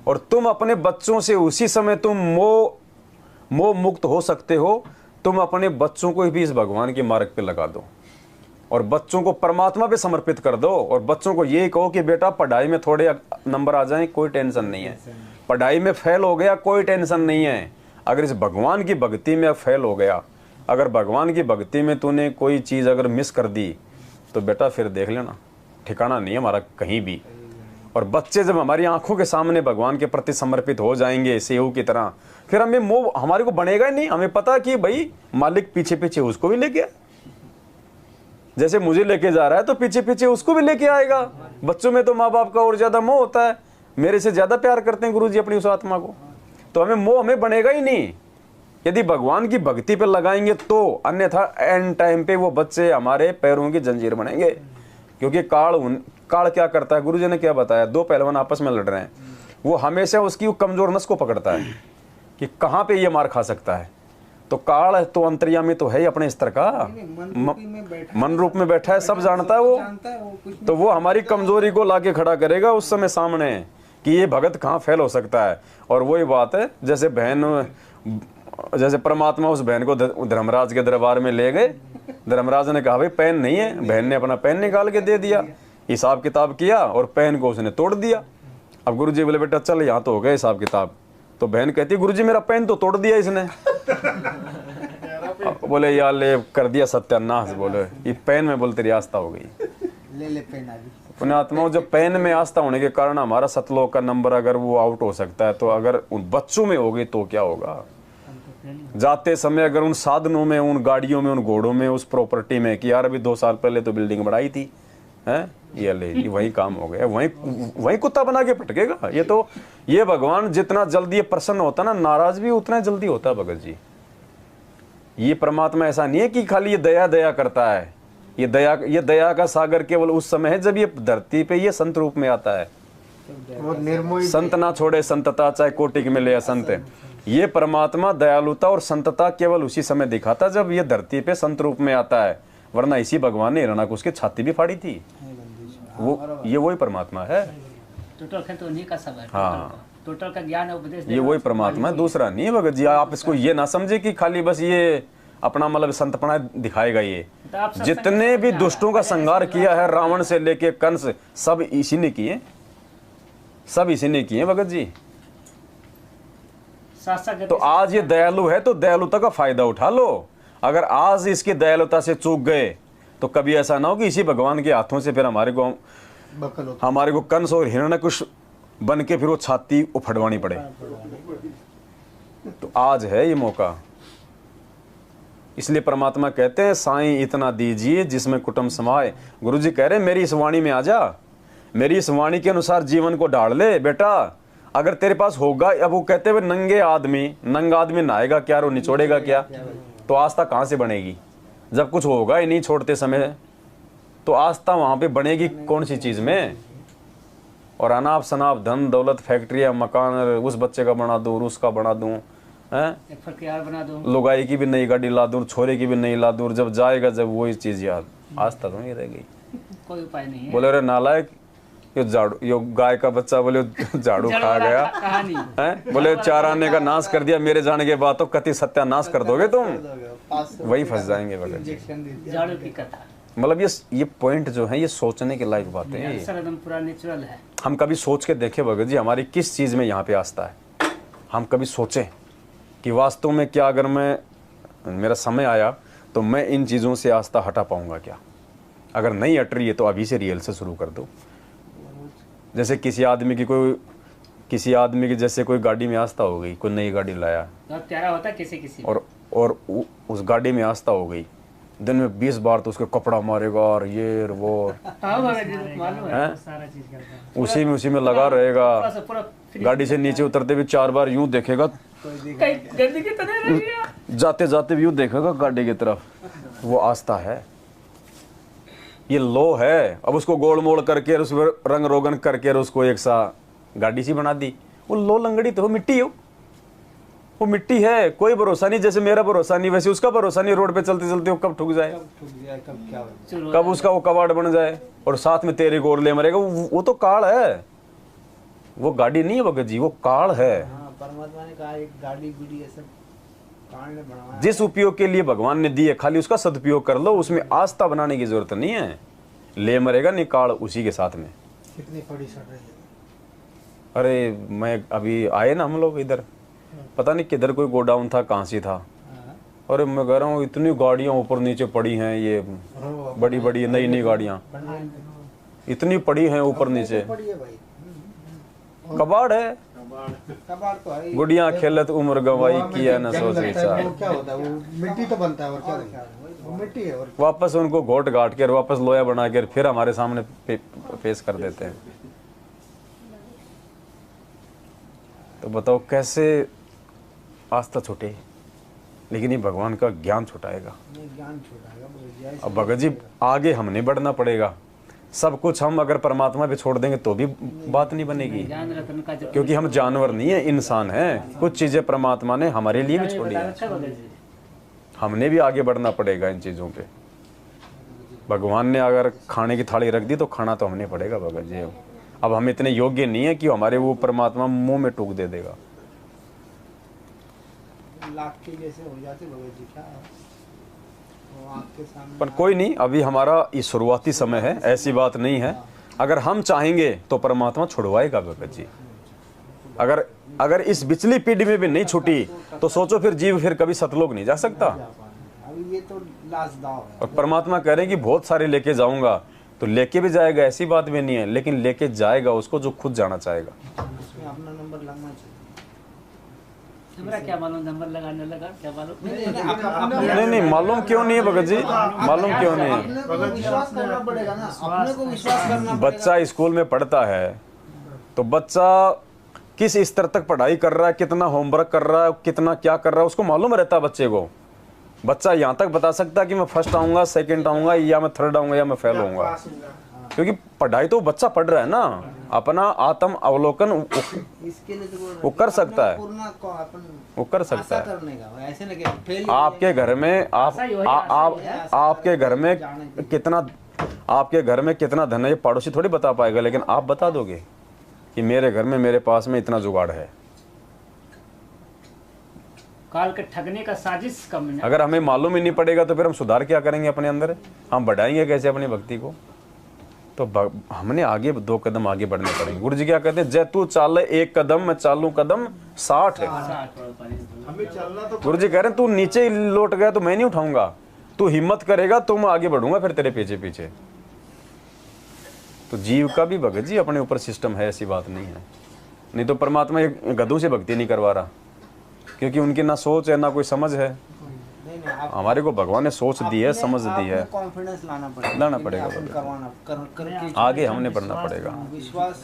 और तुम अपने बच्चों से उसी समय तुम मोह मुक्त हो सकते हो। तुम अपने बच्चों को भी इस भगवान के मार्ग पे लगा दो और बच्चों को परमात्मा पे समर्पित कर दो और बच्चों को ये कहो कि बेटा पढ़ाई में थोड़े नंबर आ जाएं, कोई टेंशन नहीं है। पढ़ाई में फेल हो गया, कोई टेंशन नहीं है। अगर इस भगवान की भक्ति में फेल हो गया, अगर भगवान की भक्ति में तूने कोई चीज़ अगर मिस कर दी तो बेटा फिर देख लेना, ठिकाना नहीं है हमारा कहीं भी। और बच्चे जब हमारी आंखों के सामने भगवान के प्रति समर्पित हो जाएंगे सेव की तरह, फिर हमें मोह हमारे को बनेगा ही नहीं। हमें पता कि भाई मालिक पीछे पीछे उसको भी लेके, जैसे मुझे लेके जा रहा है तो पीछे पीछे उसको भी लेके आएगा। बच्चों में तो माँ बाप का और ज्यादा मोह होता है, मेरे से ज्यादा प्यार करते हैं गुरुजी अपनी उस आत्मा को, तो हमें मोह हमें बनेगा ही नहीं यदि भगवान की भक्ति पे लगाएंगे तो। अन्यथा एंड टाइम पे वो बच्चे हमारे पैरों की जंजीर बनेंगे। क्योंकि काल क्या करता है, गुरुजी ने क्या बताया, दो पहलवान आपस में लड़ रहे हैं, वो हमेशा उसकी कमजोर नस को पकड़ता है कि कहाँ पे ये मार खा सकता है। तो काल तो अंतर्यामी तो है ही अपने स्तर का, मन रूप में बैठा है, सब जानता है वो। तो वो हमारी कमजोरी को लाके खड़ा करेगा उस समय सामने कि ये भगत कहाँ फेल हो सकता है। और वही बात है, जैसे बहन, जैसे परमात्मा उस बहन को धर्मराज के दरबार में ले गए, धर्मराज ने कहा भाई पेन नहीं है, बहन ने अपना पेन निकाल के दे दिया, हिसाब किताब किया और पेन को उसने तोड़ दिया। अब गुरुजी बोले बेटा चल यहाँ तो हो गया हिसाब किताब। तो बहन कहती गुरुजी मेरा पेन तो तोड़ दिया इसने। बोले यार ले कर दिया सत्यानाश, बोले ये पेन में बोल तेरी आस्था हो गई। ले पेन आ गई। पुण्यात्माओं, जब पेन में आस्था होने के कारण हमारा सतलोक का नंबर अगर वो आउट हो सकता है, तो अगर उन बच्चों में होगी तो क्या होगा। जाते समय अगर उन साधनों में, उन गाड़ियों में, उन घोड़ों में, उस प्रॉपर्टी में कि यार अभी 2 साल पहले तो बिल्डिंग बढ़ाई थी, है ये ले वही काम हो गया, वही कुत्ता बना के पटकेगा। ये तो ये भगवान जितना जल्दी प्रसन्न होता ना, नाराज भी उतना जल्दी होता है भगत जी। ये परमात्मा ऐसा नहीं है कि खाली ये दया दया करता है। ये दया का सागर केवल उस समय है जब ये धरती पे ये संत रूप में आता है। संत ना छोड़े संतता, चाहे कोटि में ले संत। ये परमात्मा दयालुता और संतता केवल उसी समय दिखाता जब ये धरती पे संत रूप में आता है, वरना इसी भगवान ने हिरण्याकुश की छाती भी फाड़ी थी। वो ये वही परमात्मा है। टोटल तो उन्हीं का सब है। हाँ, टोटल का ज्ञान और उपदेश ये वही परमात्मा है, दूसरा नहीं है भगत जी। आप इसको ये ना समझे कि खाली बस ये अपना मतलब संतपना दिखाएगा। ये जितने भी दुष्टों का संहार किया है, रावण से लेके कंस, सब इसी ने किए, सब इसी ने किए भगत जी। तो आज ये दयालु है तो दयालुता का फायदा उठा लो। अगर आज इसकी दयालुता से चूक गए तो कभी ऐसा ना हो कि इसी भगवान के हाथों से फिर हमारे को कंस और हिरण्यकुश बन के फिर वो छाती उफड़वानी पड़े। तो आज है ये मौका। इसलिए परमात्मा कहते हैं साईं इतना दीजिए जिसमें कुटुंब समाए। गुरुजी कह रहे हैं मेरी इस वाणी में आ जा, मेरी इस वाणी के अनुसार जीवन को ढाल ले बेटा। अगर तेरे पास होगा, अब वो कहते हुए नंगा आदमी नहाएगा क्या और निचोड़ेगा क्या, तो आस्था कहाँ से बनेगी जब कुछ होगा ही नहीं छोड़ते समय। तो आस्था वहां पे बनेगी कौन सी चीज में। और अनाप शनाप धन दौलत, फैक्ट्रियां, मकान, उस बच्चे का बना दूं, उसका बना दूं, लुगाई की भी नई गाड़ी ला दूं, छोरे की भी नई ला दूं। जब जाएगा जब वही चीज याद, आस्था तो नहीं रह गई। कोई उपाय नहीं है। बोले अरे नालायक, ये झाड़ू, यो गाय का बच्चा बोले झाड़ू खा गया है, बोले 4 आने का नाश कर दिया, मेरे जाने के बाद तो कति सत्यानाश कर दोगे तुम, वही फंस जाएंगे भगत। झाड़ू की कथा मतलब ये पॉइंट जो है ये सोचने के लायक बातें हैं। एकदम पूरा नेचुरल है। हम कभी सोच के देखें भगत जी हमारी किस चीज में यहाँ पे आस्था है। हम कभी सोचें कि वास्तव में क्या अगर मेरा समय आया तो मैं इन चीजों से आस्था हटा पाऊंगा क्या। अगर नहीं हट रही है तो अभी से रियल से शुरू कर दो। जैसे किसी आदमी की जैसे कोई गाड़ी में आस्था हो गई, कोई नई गाड़ी लाया, बहुत प्यारा होता है किसी और उस गाड़ी में आस्था हो गई, दिन में 20 बार तो उसके कपड़ा मारेगा और ये वो उसी में लगा रहेगा। गाड़ी से नीचे उतरते भी 4 बार यूं देखेगा, जाते जाते भी यूं देखेगा गाड़ी की तरफ। वो आस्था है, ये लो है। अब उसको गोल मोड़ करके उस रंग रोगन करके उसको एक सा गाड़ी सी बना दी। वो लो लंगड़ी तो मिट्टी हो, वो मिट्टी है, कोई भरोसा नहीं। जैसे मेरा भरोसा नहीं वैसे उसका भरोसा नहीं। रोड पे चलते चलते वो कब ठुक जाए, कब उसका वो कबाड़ बन जाए और साथ में तेरे गोर ले मरेगा। वो तो काल है, वो गाड़ी नहीं है भगत जी, वो काल है। हाँ, परमात्मा ने कहा एक गाड़ी बीड़ी ये सब काल ने बनवाया। जिस उपयोग के लिए भगवान ने दी है खाली उसका सदुपयोग कर लो, उसमें आस्था बनाने की जरूरत नहीं है। ले मरेगा नहीं काल उसी के साथ में। कितनी फड़ी सड़ रही है। अरे मैं अभी आए ना हम लोग इधर, पता नहीं किधर कोई गोडाउन था, कहाँ से था। हाँ। अरे मैं कह रहा हूँ इतनी गाड़ियाँ ऊपर नीचे पड़ी हैं, ये बड़ी बड़ी नई नई गाड़ियाँ इतनी पड़ी हैं ऊपर नीचे। पड़ी है भाई। कबाड़ है, कबाड़ तो है ही। गुड़िया खेलत उम्र गवाई किया न सोच वो विचार। क्या होता है, वो मिट्टी तो बनता है और क्या बनता है? वो मिट्टी है और वापस उनको घोट घाट कर वापस लोया बना कर फिर हमारे सामने पेश कर देते हैं। तो बताओ कैसे आस्था छूटे, लेकिन ये भगवान का ज्ञान छुटाएगा। नहीं, ज्ञान छुटाएगा भगत जी। अब भगत जी आगे हमने बढ़ना पड़ेगा। सब कुछ हम अगर परमात्मा पे छोड़ देंगे तो भी बात नहीं बनेगी, ज्ञान रत्न का जो क्योंकि हम जानवर नहीं है, इंसान हैं। कुछ चीजें परमात्मा ने हमारे लिए भी छोड़ी बता है, रखा है भगत जी। हमने भी आगे बढ़ना पड़ेगा इन चीजों पे। भगवान ने अगर खाने की थाली रख दी तो खाना तो हमने पड़ेगा भगत जी। अब हम इतने योग्य नहीं है कि हमारे वो परमात्मा मुंह में टूक दे देगा। लाख के जैसे हो जाते भगत जी, क्या वो आपके सामने। पर कोई नहीं, अभी हमारा ये शुरुआती समय है, ऐसी बात नहीं है। अगर हम चाहेंगे तो परमात्मा छुड़वाएगा भगत जी। अगर इस पिछली पीढ़ी में भी नहीं छूटी तो सोचो फिर जीव फिर कभी सतलोक नहीं जा सकता। अभी ये तो लास्ट दाव है। और परमात्मा कह रहे हैं कि बहुत सारे लेके जाऊंगा, तो लेके भी जाएगा, ऐसी बात भी नहीं है, लेकिन लेके जाएगा उसको जो खुद जाना चाहेगा। उसमें अपना नंबर लगना चाहिए। हमारा क्या मालूम नंबर लगाने लगा, क्या मालूम। नहीं नहीं मालूम क्यों नहीं है भगत जी, मालूम क्यों नहीं है। अपने को विश्वास करना पड़ेगा ना, अपने को विश्वास करना पड़ेगा। बच्चा स्कूल में पढ़ता है तो बच्चा किस स्तर तक पढ़ाई कर रहा है, कितना होमवर्क कर रहा है, कितना क्या कर रहा है, उसको मालूम रहता है बच्चे को। बच्चा यहाँ तक बता सकता है कि मैं फर्स्ट आऊंगा, सेकंड आऊंगा, या मैं थर्ड आऊंगा, या मैं फेल होऊंगा, क्योंकि पढ़ाई तो बच्चा पढ़ रहा है ना। अपना आत्म अवलोकन इसके लिए तो वो कर सकता है, पूर्ण को अपन वो कर सकता आशा है। करने का, ऐसे नहीं कि फेल। आपके घर में आपके घर में कितना, आपके घर में कितना धन है ये पड़ोसी थोड़ी बता पाएगा, लेकिन आप बता दोगे कि मेरे घर में मेरे पास में इतना जुगाड़ है। काल के ठगने का साजिश कम नहीं। अगर हमें मालूम ही नहीं पड़ेगा तो फिर हम सुधार क्या करेंगे अपने अंदर, हम बढ़ाएंगे कैसे अपनी भक्ति को। तो हमने आगे 2 कदम आगे बढ़ने पड़ेंगे। गुरु जी क्या कहते हैं, जय तू चाल 1 कदम मैं चालू कदम 60 है। हमें चलना तो गुरु जी कह रहे हैं तू नीचे लौट गया तो मैं नहीं उठाऊंगा, तू हिम्मत करेगा तो मैं आगे बढ़ूंगा फिर तेरे पीछे पीछे। तो जीव का भी भगत जी अपने ऊपर सिस्टम है, ऐसी बात नहीं है। नहीं तो परमात्मा गधों से भक्ति नहीं करवा रहा, क्योंकि उनकी ना सोच है ना कोई समझ है। नहीं नहीं, आप हमारे को भगवान ने सोच दी है, समझ दी है, कॉन्फिडेंस लाना पड़ेगा, लाना कि पड़ेगा, अपन करवाना करके आगे हमने बढ़ना पड़ेगा। विश्वास।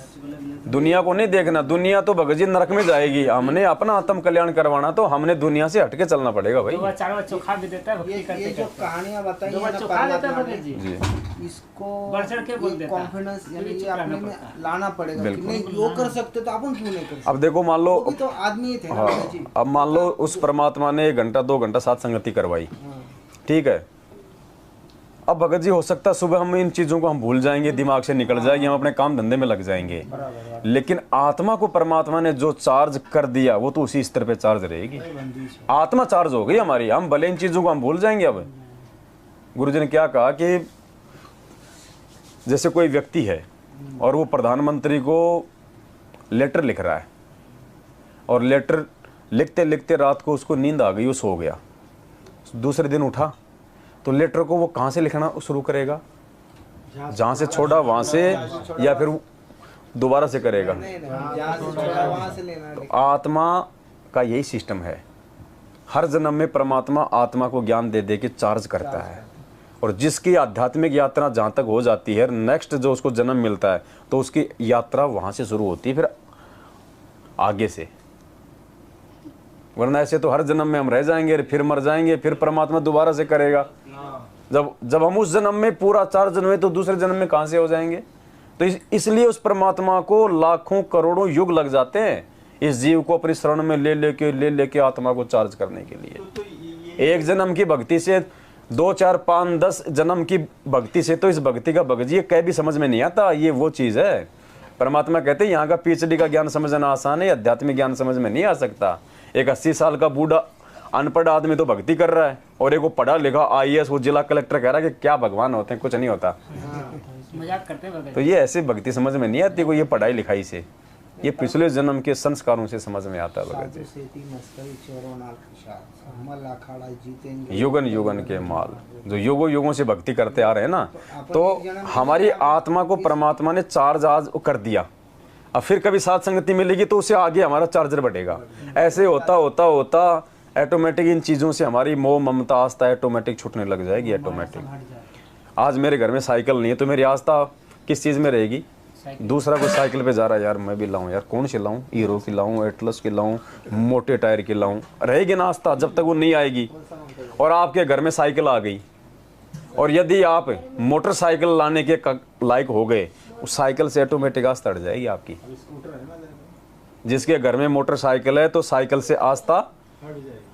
दुनिया को नहीं देखना, दुनिया तो भगत जी नरक में जाएगी। हमने अपना आत्म कल्याण करवाना तो हमने दुनिया से हटके चलना पड़ेगा भाई। 2 चोखा भी देता है भक्ति ये करते जो करते। कहानियां बताई 2 है ना चोखा देता है परमात्मा भगत ने, जी। जी इसको बढ़ चढ़ के बोल देता है। कॉन्फिडेंस यानी ये ये चुप रहना अपने में पड़ता है। लाना पड़ेगा कि बिल्कुल। नहीं वो कर सकते तो अपन क्यों नहीं कर सकते। अब देखो मान लो, वो भी तो आदमी ही थे ना हाँ, भगत जी। अब मान लो उस परमात्मा ने 1 घंटा 2 घंटा साथ संगति करवाई, ठीक है। अब भगत जी हो सकता है सुबह हम इन चीजों को हम भूल जाएंगे, दिमाग से निकल जाएगी, हम अपने काम धंधे में लग जाएंगे, लेकिन आत्मा को परमात्मा ने जो चार्ज कर दिया वो तो उसी स्तर पे चार्ज रहेगी। आत्मा चार्ज हो गई हमारी, हम भले इन चीजों को हम भूल जाएंगे। अब गुरुजी ने क्या कहा कि जैसे कोई व्यक्ति है और वो प्रधानमंत्री को लेटर लिख रहा है, और लेटर लिखते लिखते रात को उसको नींद आ गई, वो सो गया। दूसरे दिन उठा तो लेटर को वो कहाँ से लिखना शुरू करेगा, जहाँ से छोड़ा वहाँ से, या फिर दोबारा से करेगा। नहीं नहीं, जहाँ से छोड़ा वहाँ से लेना है। आत्मा का यही सिस्टम है, हर जन्म में परमात्मा आत्मा को ज्ञान दे दे के चार्ज करता है, और जिसकी आध्यात्मिक यात्रा जहाँ तक हो जाती है, नेक्स्ट जो उसको जन्म मिलता है तो उसकी यात्रा वहाँ से शुरू होती है, फिर आगे से। वरना ऐसे तो हर जन्म में हम रह जाएंगे, फिर मर जाएंगे, फिर परमात्मा दोबारा से करेगा। जब हम उस जन्म में पूरा चार्ज हुए तो दूसरे जन्म में कहाँ से हो जाएंगे। तो इसलिए उस परमात्मा को लाखों करोड़ों युग लग जाते हैं इस जीव को अपनी शरण में ले लेके आत्मा को चार्ज करने के लिए। 1 जन्म की भक्ति से 2, 4, 5, 10 जन्म की भक्ति से तो इस भक्ति का भगत जी कह भी समझ में नहीं आता। ये वो चीज है परमात्मा कहते हैं यहाँ का पीएचडी का ज्ञान समझना आसान है, आध्यात्मिक ज्ञान समझ में नहीं आ सकता। एक 80 साल का बूढ़ा अनपढ़ आदमी तो भक्ति कर रहा है, और एक वो पढ़ा लिखा IAS वो जिला कलेक्टर कह रहा है कि क्या भगवान होते हैं, कुछ नहीं होता। मजाक करते हैं भगत तो ये ऐसी भक्ति समझ में नहीं आती, को ये पढ़ाई लिखाई से, ये पिछले जन्म के संस्कारों से समझ में आता है भगत जी। युगन युगन के माल, जो युगों युगों से भक्ति करते आ रहे हैं ना, तो हमारी आत्मा को परमात्मा ने चार्ज आज कर दिया। अब फिर कभी साथ संगति मिलेगी तो उससे आगे हमारा चार्जर बढ़ेगा। ऐसे होता होता होता ऑटोमेटिक इन चीज़ों से हमारी मोह ममता आस्था ऑटोमेटिक छूटने लग जाएगी। ऑटोमेटिक आज मेरे घर में साइकिल नहीं है तो मेरी आस्था किस चीज़ में रहेगी? दूसरा कोई साइकिल पे जा रहा है, यार मैं भी लाऊं, यार कौन सी लाऊं, हीरो की लाऊं, एटलस की लाऊं, मोटे टायर की लाऊं, रहेगी ना आस्था जब तक वो नहीं आएगी। और आपके घर में साइकिल आ गई, और यदि आप मोटरसाइकिल लाने के लायक हो गए, उस साइकिल से ऑटोमेटिक आस्था हट जाएगी आपकी। जिसके घर में मोटरसाइकिल है तो साइकिल से आस्था,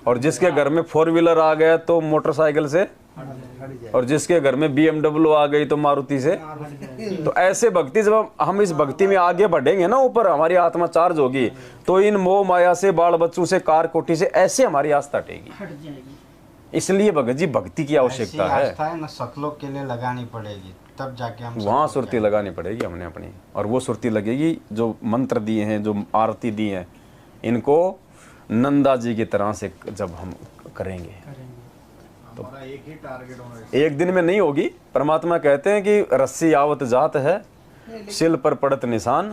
और जिसके घर में 4 व्हीलर आ गया तो मोटरसाइकिल से, और जिसके घर में BMW आ गई तो मारुति से। तो ऐसे भक्ति जब हम इस भक्ति में आगे बढ़ेंगे ना, ऊपर हमारी आत्मा चार्ज होगी, तो इन मोह माया से, बाल बच्चों से, कार कोठी से ऐसे हमारी आस्था हटेगी। हट जाएगी। इसलिए भगत जी भक्ति की आवश्यकता है। आस्था है ना शक्लों के लिए लगानी पड़ेगी, तब जाके हम वहाँ सुरती लगानी पड़ेगी हमने अपनी, और वो सुरती लगेगी जो मंत्र दिए हैं, जो आरती दी है, इनको नंदा जी की तरह से जब हम करेंगे तो एक ही टारगेट होना एक दिन में नहीं होगी। परमात्मा कहते हैं कि रस्सी आवत जात है, शिल पर पड़त निशान।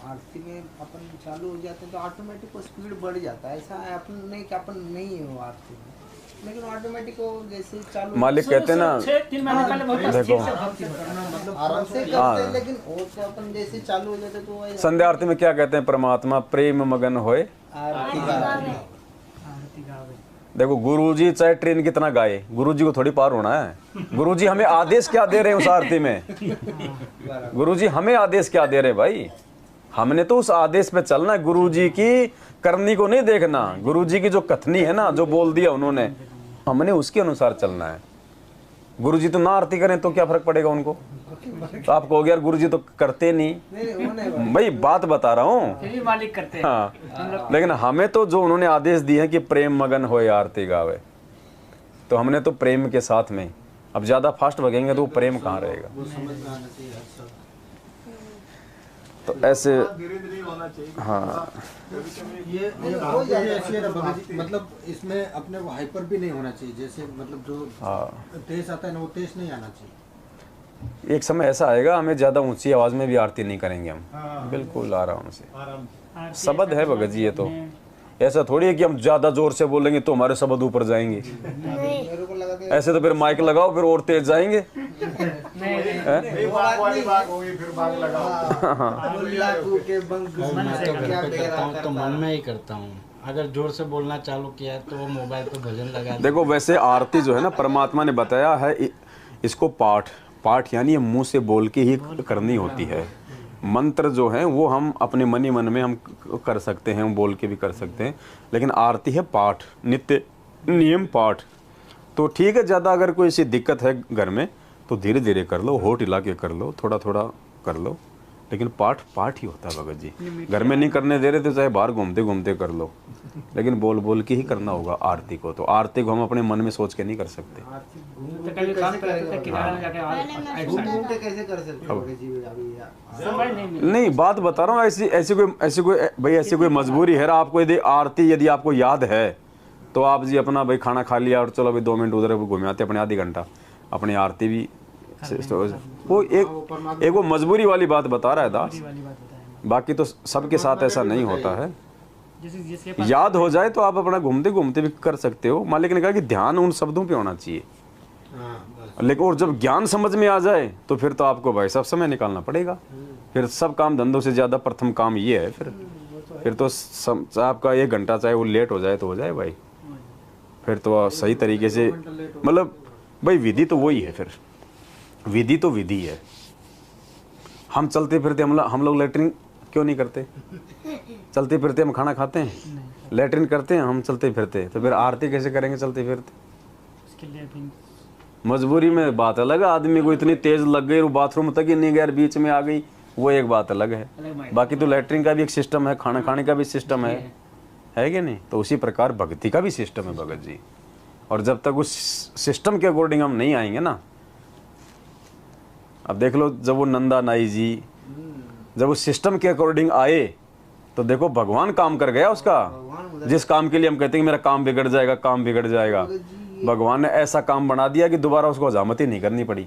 आरती में अपन चालू हो जाते हैं तो ऑटोमेटिक वो स्पीड बढ़ जाता है। ऐसा है अपन नहीं कि अपन नहीं हो आरती में, लेकिन ऑटोमेटिक वो जैसे चालू मालिक कहते हैं ना, 3 महीने पहले बहुत देखो। ठीक से भक्ति करना, मतलब आराम से करते हैं, लेकिन वो तो अपन जैसे चालू हो जाते तो वो संध्या आरती में क्या कहते हैं? परमात्मा प्रेम मगन होए। आरती का आरती गावे। देखो गुरुजी चाहे ट्रेन कितना गाए, गुरुजी को थोड़ी पार होना है। गुरुजी हमें आदेश क्या दे रहे हैं उस आरती में? गुरुजी हमें आदेश क्या दे रहे हैं भाई? हमने तो उस आदेश पे चलना है, गुरुजी की करनी को नहीं देखना। गुरुजी की जो कथनी है ना, जो बोल दिया उन्होंने, हमने उसके अनुसार चलना है। गुरुजी तो ना आरती करें तो क्या फर्क पड़ेगा उनको? तो आप कहोगे यार गुरुजी तो करते नहीं, भाई बात बता रहा हूँ। फिर भी मालिक करते हैं। हाँ, लेकिन हमें तो जो उन्होंने आदेश दिए हैं कि प्रेम मगन होए आरती गावे, तो हमने तो प्रेम के साथ में, अब ज्यादा फास्ट भगेंगे तो वो प्रेम कहाँ रहेगा? तो ऐसे धीरे-धीरे होना चाहिए। हाँ, ये आरती ऐसी है ना भगत जी, मतलब इसमें अपने को हाइपर भी नहीं होना चाहिए। जैसे मतलब जो तेज आता है ना, वो तेज नहीं आना चाहिए। एक समय ऐसा आएगा हमें ज्यादा ऊंची आवाज में भी आरती नहीं करेंगे हम, बिल्कुल आराम से। आरती शब्द है भगत जी, ये तो ऐसा थोड़ी है कि हम ज्यादा जोर से बोलेंगे तो हमारे शब्द ऊपर जाएंगे। मेरे को लगा कि ऐसे तो फिर माइक लगाओ, फिर और तेज जाएंगे। बाग वाली बात होगी, फिर बाग लगाओ। लाखों के बंक मैं तो घर पे करता हूँ तो मन में ही करता हूँ। अगर जोर से बोलना चालू किया तो वो मोबाइल पे भजन लगा देखो वैसे आरती जो है ना, परमात्मा ने बताया है इसको पाठ यानी ये मुंह से बोल के ही करनी होती है। मंत्र जो है वो हम अपने मन ही मन में हम कर सकते हैं, हम बोल के भी कर सकते हैं, लेकिन आरती है पाठ, नित्य नियम पाठ। तो ठीक है, ज़्यादा अगर कोई ऐसी दिक्कत है घर में तो धीरे धीरे कर लो, होठ हिला के कर लो, थोड़ा थोड़ा कर लो, लेकिन पाठ ही होता है भगत जी। घर में नहीं करने दे रहे तो चाहे बाहर घूमते घूमते कर लो, लेकिन बोल बोल के ही करना होगा आरती को। तो आरती को हम अपने मन में सोच के नहीं कर सकते। तो कभी काम करते थे किनारे में जाके घूम के कैसे कर सकते हो जी? अभी समझ नहीं मिलता। नहीं, बात बता रहा हूँ, ऐसी कोई मजबूरी है आपको, यदि आरती यदि आपको याद है तो आप जी अपना भाई खाना खा लिया और चलो भाई 2 मिनट उधर घूमे आते, अपने आधी घंटा अपनी आरती भी वो एक वो मजबूरी वाली बात बता रहा है दास। वाली बात बताया। बाकी तो सबके साथ ऐसा नहीं होता है। जैसे जिसके पास याद हो जाए तो आप अपना घूमते घूमते भी कर सकते हो। मालिक ने कहा कि ध्यान उन शब्दों पे होना चाहिए, लेकिन और जब ज्ञान समझ में आ जाए तो फिर तो आपको भाई सब समय निकालना पड़ेगा। फिर सब काम धंधों से ज़्यादा प्रथम काम ये है। फिर तो आपका 1 घंटा चाहे वो लेट हो जाए तो हो जाए भाई, फिर तो सही तरीके से, मतलब भाई विधि तो वही है। फिर विधि तो विधि है। हम चलते फिरते हम लोग लेटरिन क्यों नहीं करते? चलते फिरते हम खाना खाते हैं, लेटरिन करते हैं हम चलते फिरते, तो फिर आरती कैसे करेंगे चलते फिरते? उसके लिए भी मजबूरी में बात अलग है, आदमी को इतनी तेज लग गई वो बाथरूम तक ही नहीं गया, बीच में आ गई, वो एक बात अलग है। अलग माइंड। बाकी तो लैट्रिन का भी एक सिस्टम है, खाना खाने का भी सिस्टम है कि नहीं? तो उसी प्रकार भक्ति का भी सिस्टम है भगत जी। और जब तक उस सिस्टम के अकॉर्डिंग हम नहीं आएंगे ना, अब देख लो जब वो नंदा नाई जी जब उस सिस्टम के अकॉर्डिंग आए तो देखो भगवान काम कर गया उसका। जिस काम के लिए हम कहते हैं कि मेरा काम बिगड़ जाएगा, काम बिगड़ जाएगा, भगवान ने ऐसा काम बना दिया कि दोबारा उसको हजामत ही नहीं करनी पड़ी।